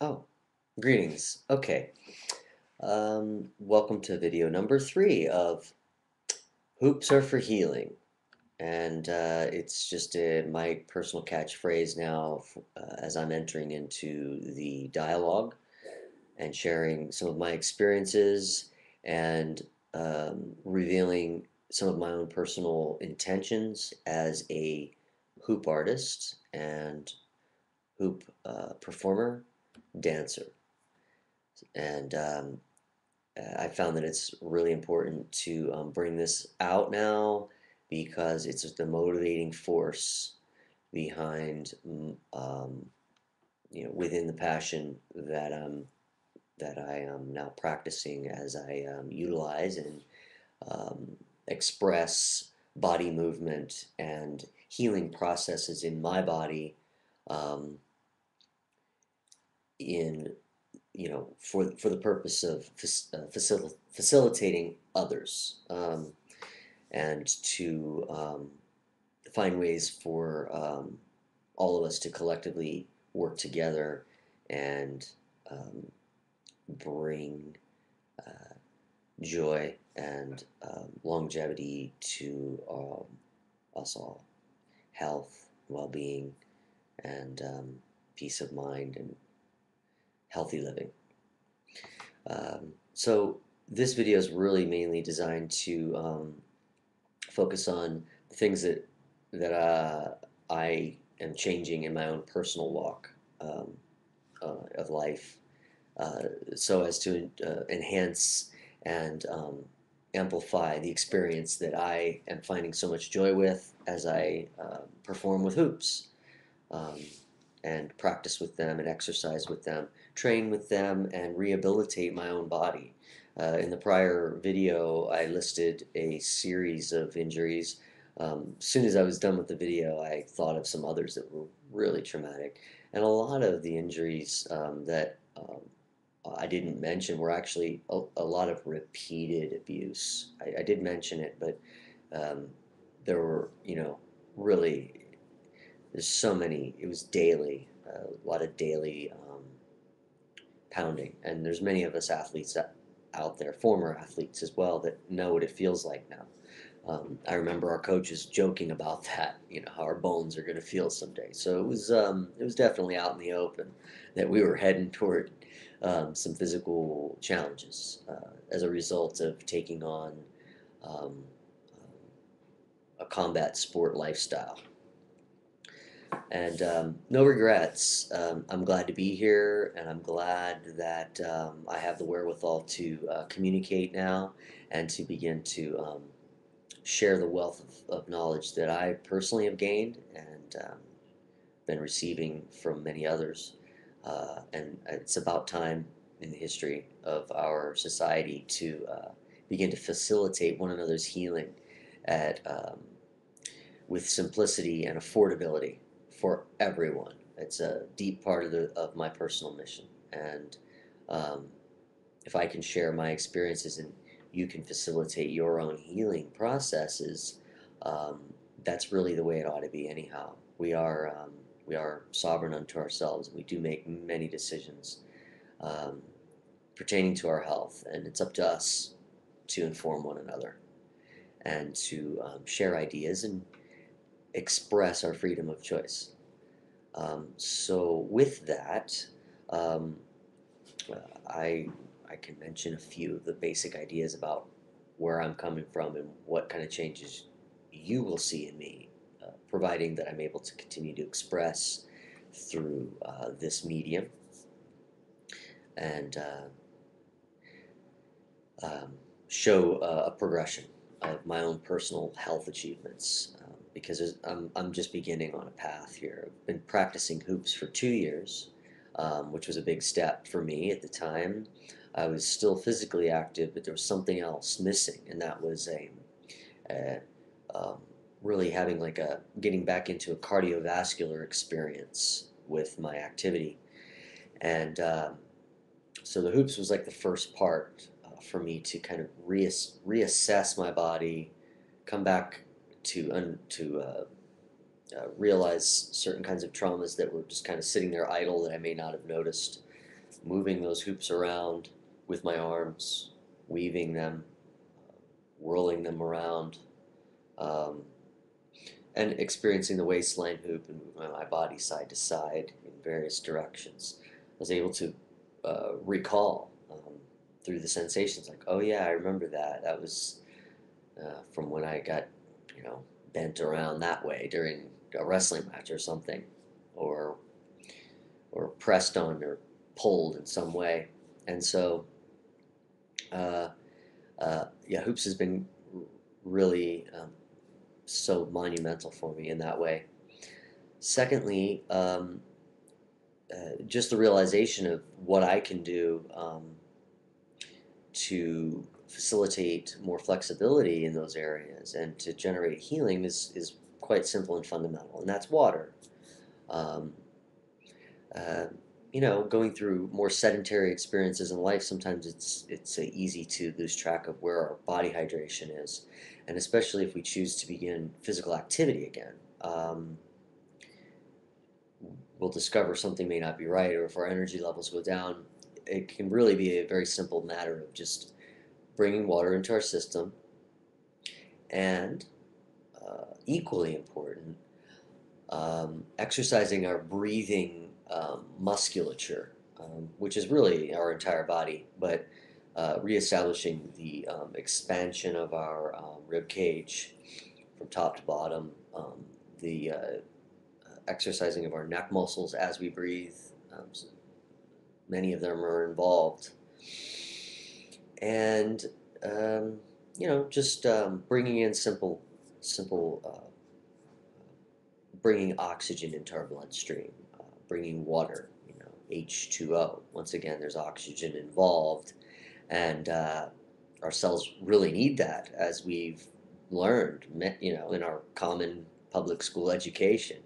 Oh, greetings. Okay. Welcome to video number 3 of Hoops Are for Healing. And it's just my personal catchphrase now as I'm entering into the dialogue and sharing some of my experiences and revealing some of my own personal intentions as a hoop artist and hoop performer, dancer. And I found that it's really important to bring this out now because it's the motivating force behind, within the passion that I am now practicing as I utilize and um, express body movement and healing processes in my body um, in for the purpose of facilitating others and to find ways for all of us to collectively work together and um, bring uh, joy and longevity to us all, health, well-being, and peace of mind and healthy living. So this video is really mainly designed to focus on the things that I am changing in my own personal walk um, of life, uh, so as to enhance and amplify the experience that I am finding so much joy with as I perform with hoops. Um, and practice with them and exercise with them, train with them, and rehabilitate my own body. In the prior video, I listed a series of injuries. As soon as I was done with the video, I thought of some others that were really traumatic. And a lot of the injuries that I didn't mention were actually a lot of repeated abuse. I did mention it, but um, there were, really there's so many. It was daily, a lot of daily pounding, and there's many of us athletes out there, former athletes as well, that know what it feels like now. I remember our coaches joking about that, how our bones are going to feel someday. So it was definitely out in the open that we were heading toward some physical challenges as a result of taking on um, a combat sport lifestyle. And no regrets. I'm glad to be here, and I'm glad that I have the wherewithal to communicate now and to begin to share the wealth of knowledge that I personally have gained and been receiving from many others. And it's about time in the history of our society to begin to facilitate one another's healing at with simplicity and affordability for everyone. It's a deep part of my personal mission, and um, if I can share my experiences and you can facilitate your own healing processes, um, that's really the way it ought to be. Anyhow, we are sovereign unto ourselves. We do make many decisions um, pertaining to our health, and it's up to us to inform one another and to share ideas and express our freedom of choice. So with that, um, uh, I I can mention a few of the basic ideas about where I'm coming from and what kind of changes you will see in me, providing that I'm able to continue to express through this medium and um, show a progression of my own personal health achievements because I'm just beginning on a path here. I've been practicing hoops for 2 years, which was a big step for me at the time. I was still physically active, but there was something else missing, and that was a um, really having like a getting back into a cardiovascular experience with my activity. And so the hoops was like the first part for me to kind of reassess my body, come back to realize certain kinds of traumas that were just kind of sitting there idle that I may not have noticed, moving those hoops around with my arms, weaving them, whirling them around, um, and experiencing the waistline hoop and moving my body side to side in various directions. I was able to recall through the sensations, like, oh yeah, I remember that. That was from when I got, you know, bent around that way during a wrestling match or something, or pressed on or pulled in some way. And so, uh, yeah, hoops has been really so monumental for me in that way. Secondly, just the realization of what I can do to facilitate more flexibility in those areas and to generate healing is quite simple and fundamental, and that's water. Um, uh, you know, going through more sedentary experiences in life, sometimes it's easy to lose track of where our body hydration is, and especially if we choose to begin physical activity again. We'll discover something may not be right, or if our energy levels go down, it can really be a very simple matter of just bringing water into our system, and equally important, exercising our breathing musculature, which is really our entire body, but reestablishing the expansion of our rib cage from top to bottom, the exercising of our neck muscles as we breathe. So many of them are involved. And, um, you know, just bringing in simple bringing oxygen into our bloodstream, bringing water, you know, H2O. Once again, there's oxygen involved, and our cells really need that, as we've learned, you know, in our common public school education.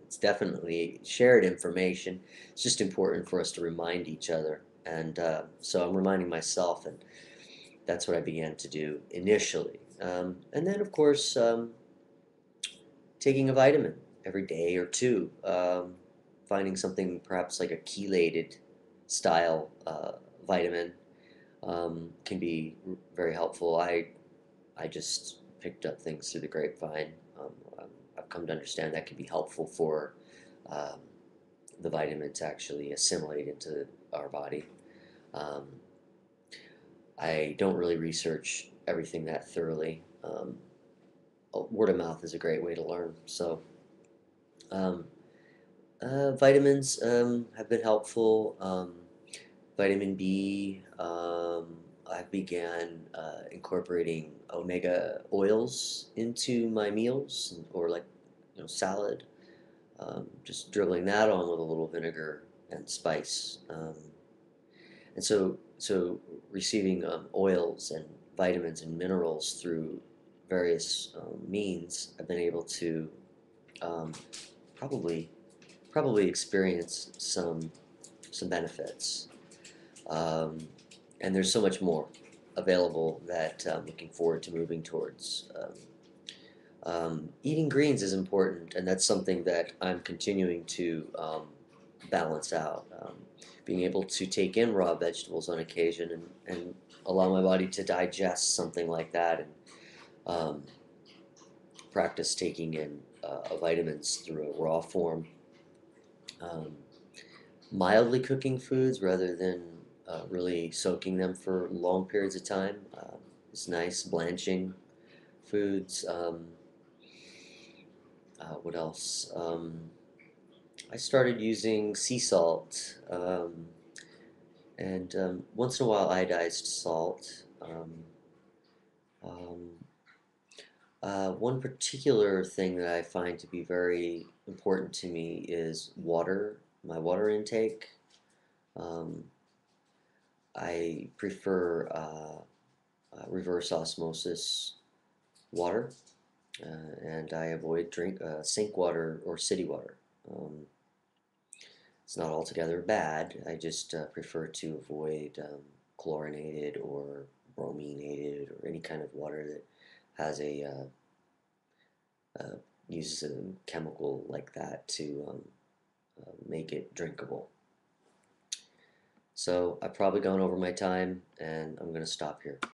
It's definitely shared information. It's just important for us to remind each other, and so I'm reminding myself, and that's what I began to do initially. And then, of course, taking a vitamin every day or two, finding something perhaps like a chelated style vitamin can be very helpful. I just picked up things through the grapevine. I've come to understand that can be helpful for um, the vitamin to actually assimilate into our body. Um, I don't really research everything that thoroughly. Word of mouth is a great way to learn. So, um, vitamins have been helpful. Vitamin B, I began incorporating omega oils into my meals, or like, you know, salad. Just dribbling that on with a little vinegar and spice. And so receiving oils and vitamins and minerals through various means, I've been able to um, probably experience some benefits. Um, and there's so much more available that I'm looking forward to moving towards. Eating greens is important, and that's something that I'm continuing to balance out. Being able to take in raw vegetables on occasion, and allow my body to digest something like that, and um, practice taking in vitamins through a raw form. Um, Mildly cooking foods rather than really soaking them for long periods of time is nice. Blanching foods. What else? I started using sea salt, and once in a while iodized salt. Um, One particular thing that I find to be very important to me is water, my water intake. Um, I prefer reverse osmosis water, and I avoid sink water or city water. Um, it's not altogether bad. I just prefer to avoid chlorinated or brominated or any kind of water that has a uses a chemical like that to make it drinkable. So I've probably gone over my time, and I'm going to stop here.